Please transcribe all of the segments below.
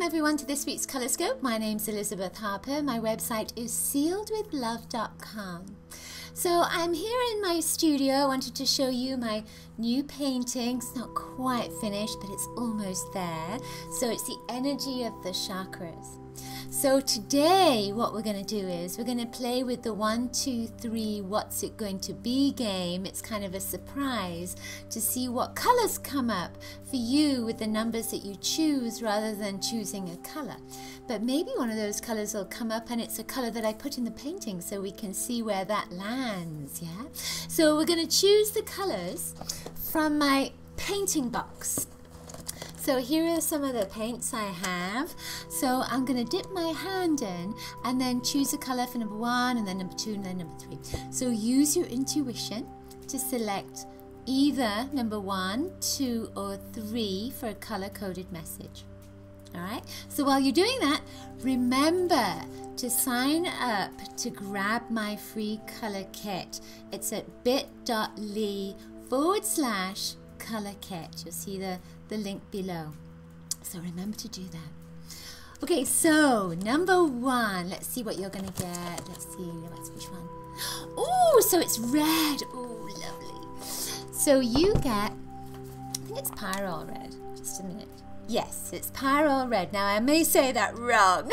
everyone to this week's Colorscope. My name's Elizabeth Harper. My website is sealedwithlove.com. So I'm here in my studio. I wanted to show you my new painting. It's not quite finished, but it's almost there. So it's the energy of the chakras. So today what we're going to do is we're going to play with the 1, 2, 3 what's it going to be game. It's kind of a surprise to see what colors come up for you with the numbers that you choose rather than choosing a color. But maybe one of those colors will come up and it's a color that I put in the painting so we can see where that lands, yeah? So we're going to choose the colors from my painting box. So here are some of the paints I have. So I'm going to dip my hand in and then choose a color for number 1 and then number 2 and then number 3. So use your intuition to select either number 1, 2 or 3 for a color-coded message. Alright, so while you're doing that, remember to sign up to grab my free color kit. It's at bit.ly/color kit. You'll see the link below. So remember to do that. Okay, so number 1, let's see what you're going to get. Let's see, which one? Oh, so it's red. Oh, lovely. So you get, I think it's Pyrrole red. Just a minute. Yes, it's Pyrrole red. Now I may say that wrong.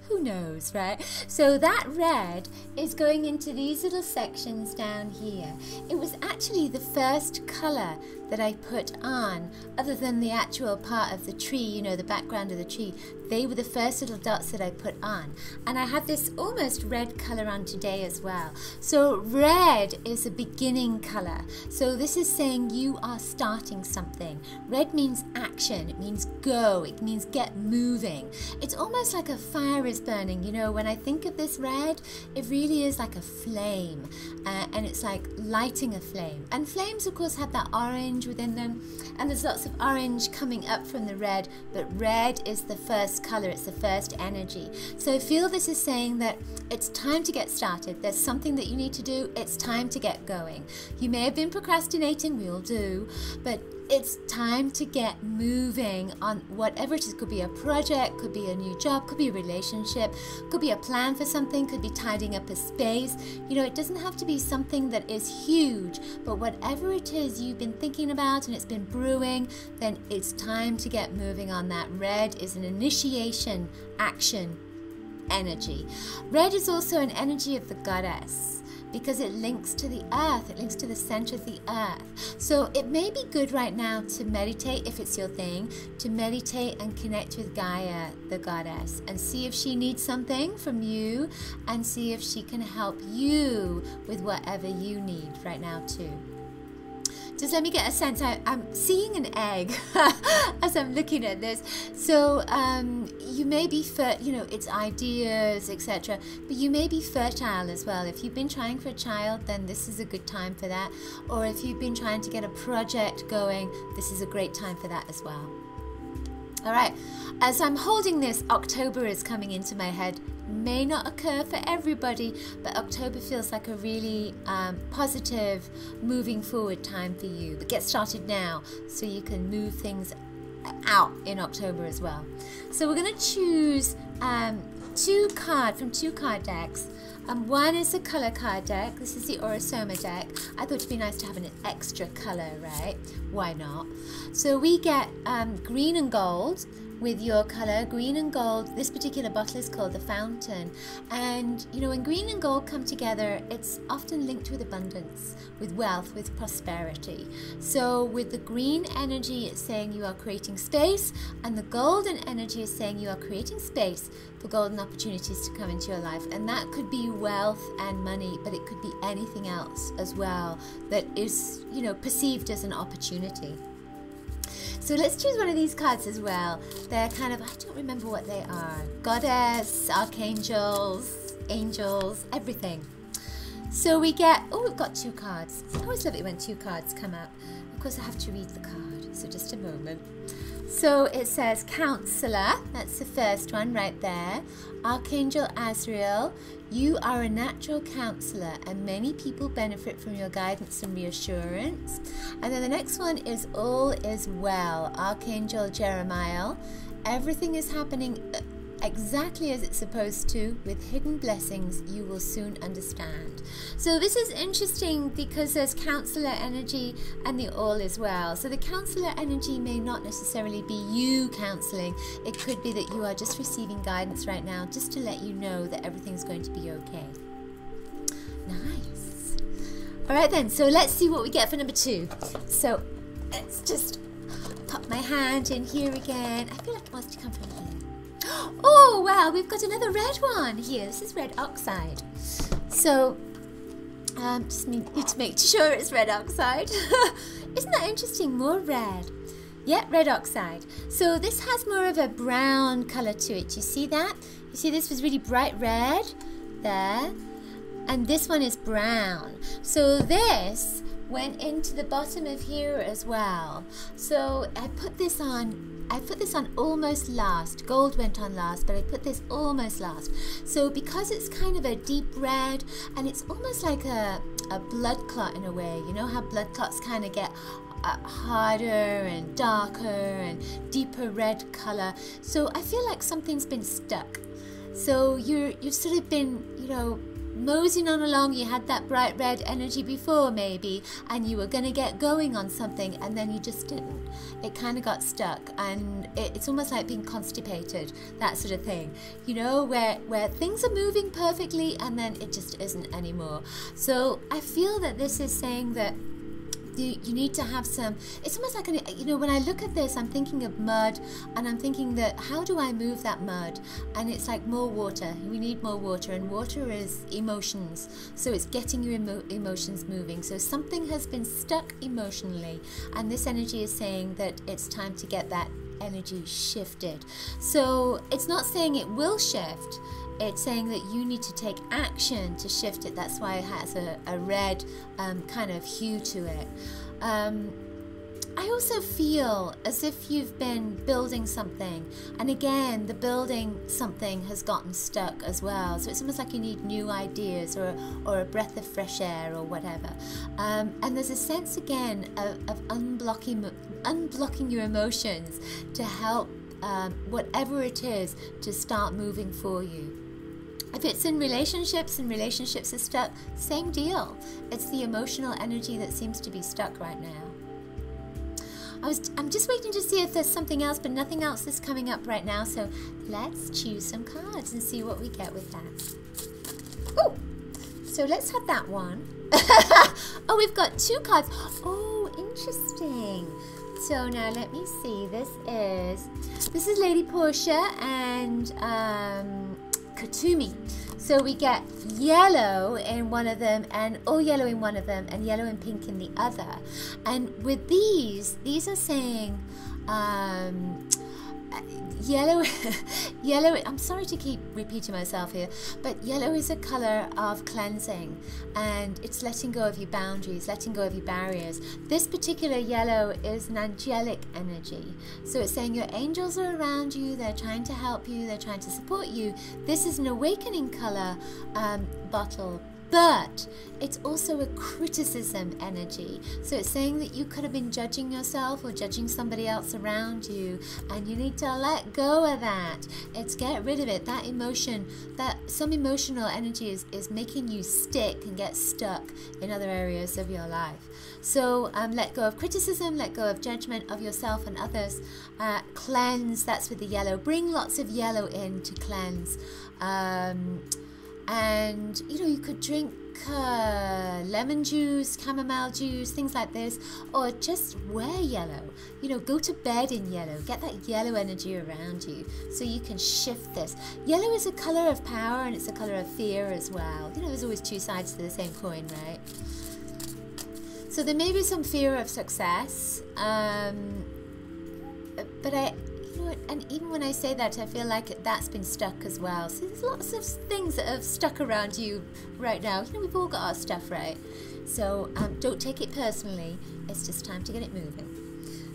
Who knows, right? So that red is going into these little sections down here. It was actually the first color that I put on, other than the actual part of the tree, you know, the background of the tree. They were the first little dots that I put on. And I have this almost red color on today as well. So red is a beginning color. So this is saying you are starting something. Red means action. It means go. It means get moving. It's almost like a fire is burning. You know, when I think of this red, it really is like a flame. And it's like lighting a flame. And flames, of course, have that orange within them, and there's lots of orange coming up from the red, but red is the first color, it's the first energy. So I feel this is saying that it's time to get started. There's something that you need to do. It's time to get going. You may have been procrastinating, we all do, but it's time to get moving on whatever it is. Could be a project, could be a new job, could be a relationship, could be a plan for something, could be tidying up a space. You know, it doesn't have to be something that is huge, but whatever it is you've been thinking about and it's been brewing, then it's time to get moving on that. Red is an initiation, action, energy. Red is also an energy of the goddess, because it links to the earth, it links to the center of the earth. So it may be good right now to meditate, if it's your thing, to meditate and connect with Gaia, the goddess, and see if she needs something from you, and see if she can help you with whatever you need right now too. Just let me get a sense. I'm seeing an egg as I'm looking at this. So you may be, you know, it's ideas, etc. But you may be fertile as well. If you've been trying for a child, then this is a good time for that. Or if you've been trying to get a project going, this is a great time for that as well. All right. As I'm holding this, October is coming into my head. May not occur for everybody, but October feels like a really positive, moving forward time for you. But get started now so you can move things out in October as well. So we're going to choose 2 cards from 2 card decks. One is a color card deck. This is the Orosoma deck. I thought it'd be nice to have an extra color, right? Why not? So we get green and gold. With your color, green and gold. This particular bottle is called the Fountain, and you know, when green and gold come together, it's often linked with abundance, with wealth, with prosperity. So with the green energy, it's saying you are creating space, and the golden energy is saying you are creating space for golden opportunities to come into your life. And that could be wealth and money, but it could be anything else as well that is, you know, perceived as an opportunity. So let's choose one of these cards as well. They're kind of, I don't remember what they are. Goddess, archangels, angels, everything. So we get, oh, we've got 2 cards. I always love it when 2 cards come up. Of course, I have to read the card, so just a moment. So it says Counselor, that's the first one right there. Archangel Azrael, you are a natural counselor and many people benefit from your guidance and reassurance. And then the next one is All is Well. Archangel Jeremiah, everything is happening exactly as it's supposed to. With hidden blessings, you will soon understand. So this is interesting because there's counselor energy and the all as well. So the counselor energy may not necessarily be you counseling. It could be that you are just receiving guidance right now, just to let you know that everything's going to be okay. Nice. All right then, so let's see what we get for number 2. So let's just pop my hand in here again. I feel like it wants to come from here. Oh wow, we've got another red one here. This is red oxide. So just need to make sure it's red oxide. Isn't that interesting? More red. Yeah, red oxide. So this has more of a brown color to it. You see that? You see this was really bright red there, and this one is brown. So this went into the bottom of here as well. So I put this on almost last. Gold went on last, but I put this almost last. So because it's kind of a deep red, and it's almost like a blood clot in a way. You know how blood clots kind of get harder and darker and deeper red color. So I feel like something's been stuck. So you've sort of been, you know, moseying on along. You had that bright red energy before maybe, and you were going to get going on something, and then you just didn't. It kind of got stuck, and it's almost like being constipated, that sort of thing, you know, where things are moving perfectly and then it just isn't anymore. So I feel that this is saying that you need to have some, it's almost like, you know, when I look at this, I'm thinking of mud, and I'm thinking that how do I move that mud? And it's like more water. We need more water, and water is emotions. So it's getting your emotions moving. So something has been stuck emotionally, and this energy is saying that it's time to get that energy shifted. So it's not saying it will shift. It's saying that you need to take action to shift it. That's why it has a red kind of hue to it. I also feel as if you've been building something, and again, the building something has gotten stuck as well. So it's almost like you need new ideas or a breath of fresh air or whatever. And there's a sense again of unblocking your emotions to help whatever it is to start moving for you. If it's in relationships and relationships are stuck, same deal. It's the emotional energy that seems to be stuck right now. I'm just waiting to see if there's something else, but nothing else is coming up right now. So let's choose some cards and see what we get with that. Oh, so let's have that one. Oh, we've got 2 cards. Oh, interesting. So now let me see. This is Lady Portia and Katumi. So we get yellow in one of them, and all yellow in one of them, and yellow and pink in the other. And with these are saying yellow, I'm sorry to keep repeating myself here, but yellow is a color of cleansing, and it's letting go of your boundaries, letting go of your barriers. This particular yellow is an angelic energy. So it's saying your angels are around you, they're trying to help you, they're trying to support you. This is an awakening color bottle, but it's also a criticism energy. So it's saying that you could have been judging yourself or judging somebody else around you, and you need to let go of that. It's get rid of it. That emotion, that some emotional energy is making you stick and get stuck in other areas of your life. So let go of criticism, let go of judgment of yourself and others. Cleanse, that's with the yellow. Bring lots of yellow in to cleanse. And you know, you could drink lemon juice, chamomile juice, things like this, or just wear yellow. You know, go to bed in yellow. Get that yellow energy around you so you can shift this. Yellow is a color of power, and it's a color of fear as well. You know, there's always 2 sides to the same coin, right? So there may be some fear of success, but and even when I say that, I feel like that's been stuck as well. So there's lots of things that have stuck around you right now. You know, we've all got our stuff, right? So don't take it personally. It's just time to get it moving.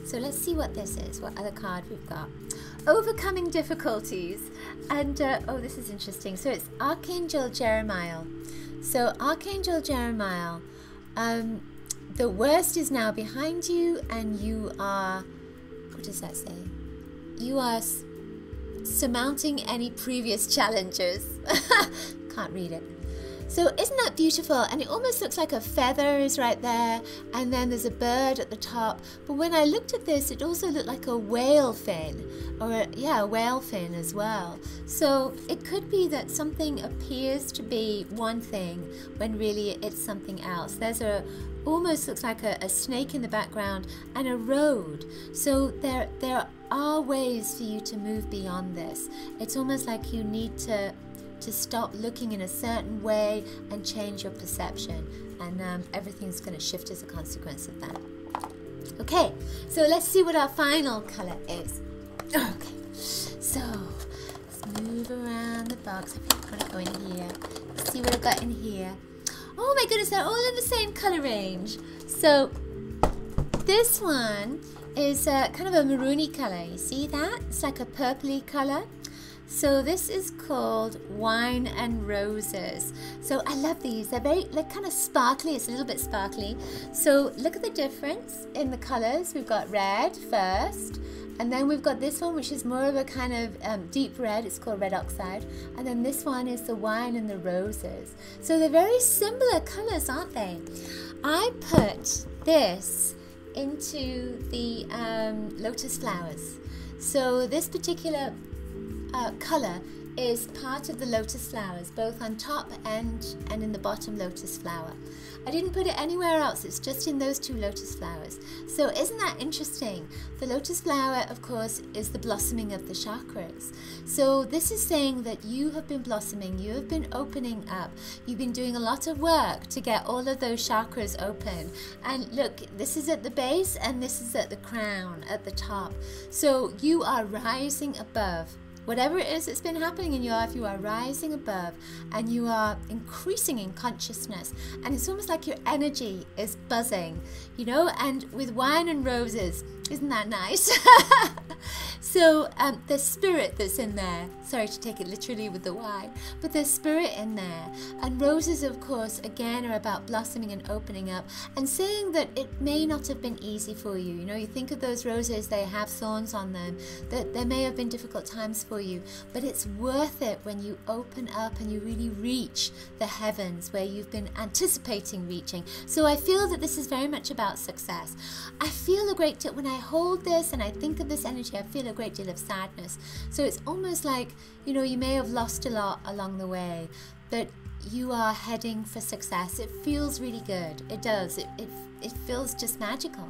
So let's see what this is, what other card we've got. Overcoming difficulties. And, oh, this is interesting. So it's Archangel Jeremiah. So Archangel Jeremiah, the worst is now behind you, and you are, what does that say? You are surmounting any previous challenges. Can't read it. So isn't that beautiful? And it almost looks like a feather is right there, and then there's a bird at the top. But when I looked at this, it also looked like a whale fin, or a whale fin as well. So it could be that something appears to be one thing when really it's something else. There's almost looks like a snake in the background and a road. So there are ways for you to move beyond this. It's almost like you need to stop looking in a certain way and change your perception, and everything's going to shift as a consequence of that. Okay, so let's see what our final color is. Okay, so let's move around the box. I think I'm going to go in here. Let's see what I've got in here. Oh my goodness, they're all in the same color range. So this one is kind of a maroony color. You see that? It's like a purpley color. So this is called Wine and Roses. So I love these. They're kind of sparkly. It's a little bit sparkly. So look at the difference in the colors. We've got red first, and then we've got this one, which is more of a kind of deep red. It's called red oxide. And then this one is the wine and the roses. So they're very similar colors, aren't they? I put this into the lotus flowers. So this particular color is part of the lotus flowers, both on top and in the bottom lotus flower. I didn't put it anywhere else, it's just in those two lotus flowers. So isn't that interesting? The lotus flower, of course, is the blossoming of the chakras. So this is saying that you have been blossoming, you have been opening up, you've been doing a lot of work to get all of those chakras open. And look, this is at the base and this is at the crown, at the top. So you are rising above. Whatever it is that's been happening in your life, you are rising above and you are increasing in consciousness. And it's almost like your energy is buzzing, you know, and with wine and roses, isn't that nice? So the spirit that's in there, sorry to take it literally with the wine, but there's spirit in there. And roses, of course, again, are about blossoming and opening up and saying that it may not have been easy for you. You know, you think of those roses, they have thorns on them, that there may have been difficult times for you, but it's worth it when you open up and you really reach the heavens where you've been anticipating reaching. So I feel that this is very much about success. I feel a great deal, when I hold this and I think of this energy, I feel a great deal of sadness. So it's almost like, you know, you may have lost a lot along the way, but you are heading for success. It feels really good. It does. It feels just magical.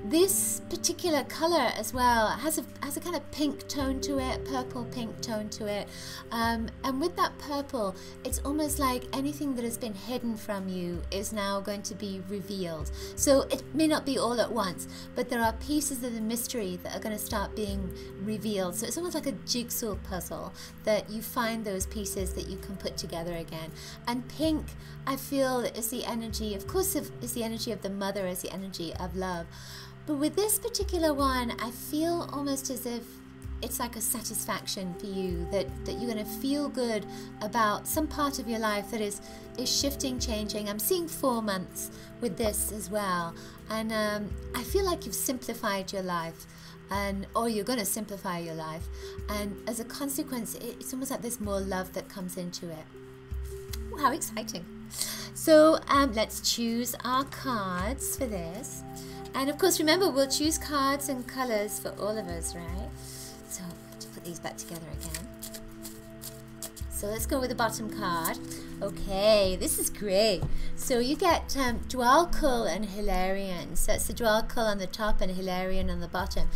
This particular color as well has a kind of pink tone to it, purple pink tone to it, and with that purple, it's almost like anything that has been hidden from you is now going to be revealed. So it may not be all at once, but there are pieces of the mystery that are going to start being revealed. So it's almost like a jigsaw puzzle that you find those pieces that you can put together again. And pink, I feel, is the energy, of course, is the energy of the mother, is the energy of love. But with this particular one, I feel almost as if it's like a satisfaction for you, that you're going to feel good about some part of your life that is shifting, changing. I'm seeing 4 months with this as well. And I feel like you've simplified your life, or you're going to simplify your life. And as a consequence, it's almost like there's more love that comes into it. Ooh, how exciting. So let's choose our cards for this. And of course, remember, we'll choose cards and colors for all of us, right? So to put these back together again. So let's go with the bottom card. Okay, this is great. So you get Dwalkul and Hilarion. So it's the Dwalkul on the top and Hilarion on the bottom.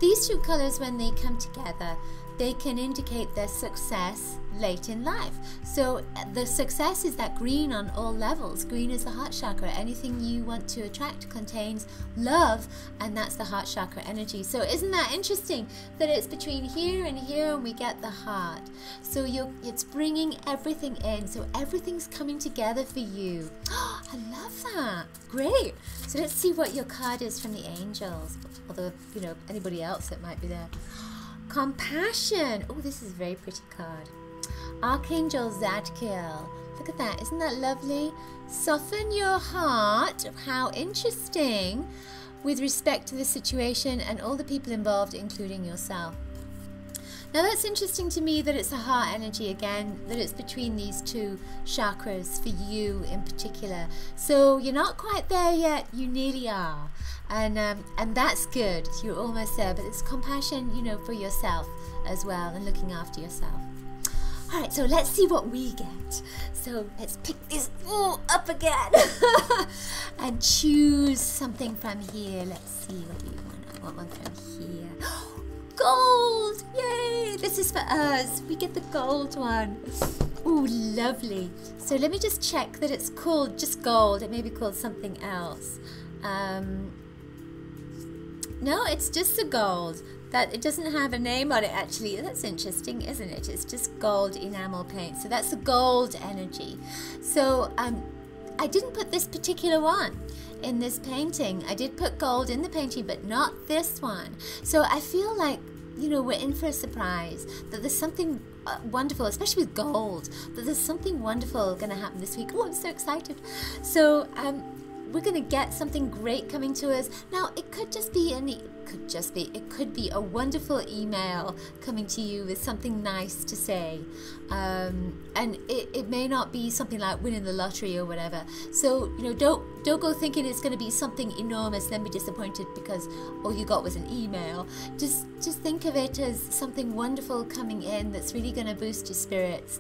These two colors, when they come together, they can indicate their success late in life. So the success is that green on all levels. Green is the heart chakra. Anything you want to attract contains love, and that's the heart chakra energy. So isn't that interesting that it's between here and here and we get the heart? So it's bringing everything in. So everything's coming together for you. Oh, I love that. Great. So let's see what your card is from the angels. Although, you know, anybody else that might be there. Compassion. Oh, this is a very pretty card. Archangel Zadkiel. Look at that. Isn't that lovely? Soften your heart. How interesting, with respect to the situation and all the people involved, including yourself. Now that's interesting to me that it's a heart energy again, that it's between these two chakras for you in particular. So you're not quite there yet, you nearly are. And that's good, you're almost there, but it's compassion, you know, for yourself as well and looking after yourself. All right, so let's see what we get. So let's pick this up again and choose something from here. Let's see, what do you want? I want one from here. Gold! Yay! This is for us. We get the gold one. Ooh, lovely. So let me just check that it's called just gold. It may be called something else. No, it's just the gold. That it doesn't have a name on it actually. That's interesting, isn't it? It's just gold enamel paint. So that's the gold energy. So I didn't put this particular one in this painting. I did put gold in the painting, but not this one. So I feel like, you know, we're in for a surprise, that there's something wonderful, especially with gold, that there's something wonderful going to happen this week. Oh, I'm so excited. So we're going to get something great coming to us. Now, it could just be it could be a wonderful email coming to you with something nice to say. And it may not be something like winning the lottery or whatever. So, you know, don't go thinking it's going to be something enormous, then be disappointed because all you got was an email. Just think of it as something wonderful coming in that's really going to boost your spirits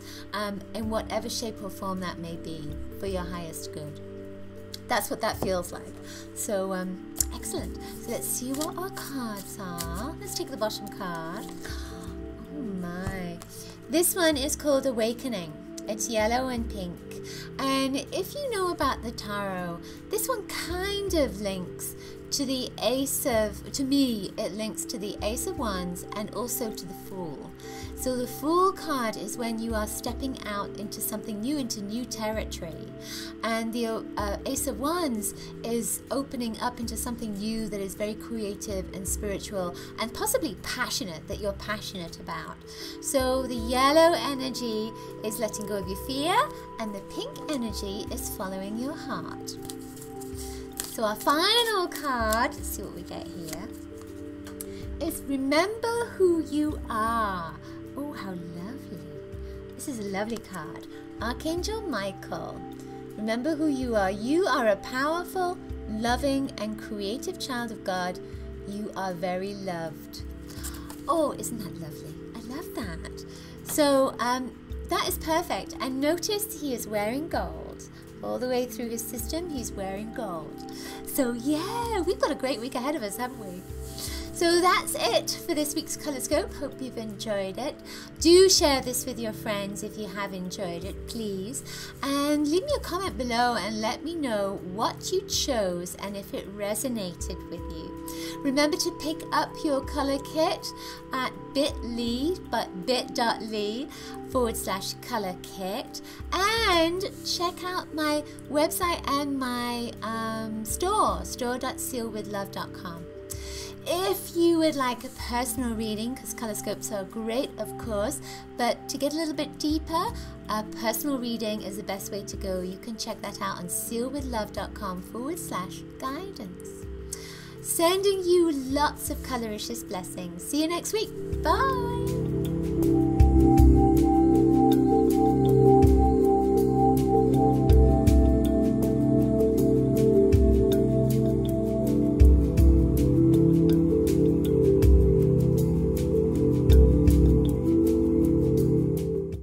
in whatever shape or form that may be, for your highest good. That's what that feels like. So excellent. So let's see what our cards are. Let's take the bottom card. Oh my. This one is called Awakening. It's yellow and pink. And if you know about the tarot, this one kind of links to the Ace of, to me, it links to the Ace of Wands and also to the Fool. So the Fool card is when you are stepping out into something new, into new territory. And the Ace of Wands is opening up into something new that is very creative and spiritual and possibly passionate, that you're passionate about. So the yellow energy is letting go of your fear, and the pink energy is following your heart. So our final card, let's see what we get here, is Remember Who You Are. Oh, how lovely. This is a lovely card. Archangel Michael. Remember who you are. You are a powerful, loving, and creative child of God. You are very loved. Oh, isn't that lovely? I love that. So that is perfect. And notice he is wearing gold. All the way through his system, he's wearing gold. So yeah, we've got a great week ahead of us, haven't we? So that's it for this week's Colorscope. Hope you've enjoyed it. Do share this with your friends if you have enjoyed it, please. And leave me a comment below and let me know what you chose and if it resonated with you. Remember to pick up your color kit at bit.ly, but bit.ly/color kit, and check out my website and my store.sealwithlove.com. If you would like a personal reading, because Colorscopes are great, of course, but to get a little bit deeper, a personal reading is the best way to go. You can check that out on sealwithlove.com/guidance. Sending you lots of coloricious blessings. See you next week. Bye.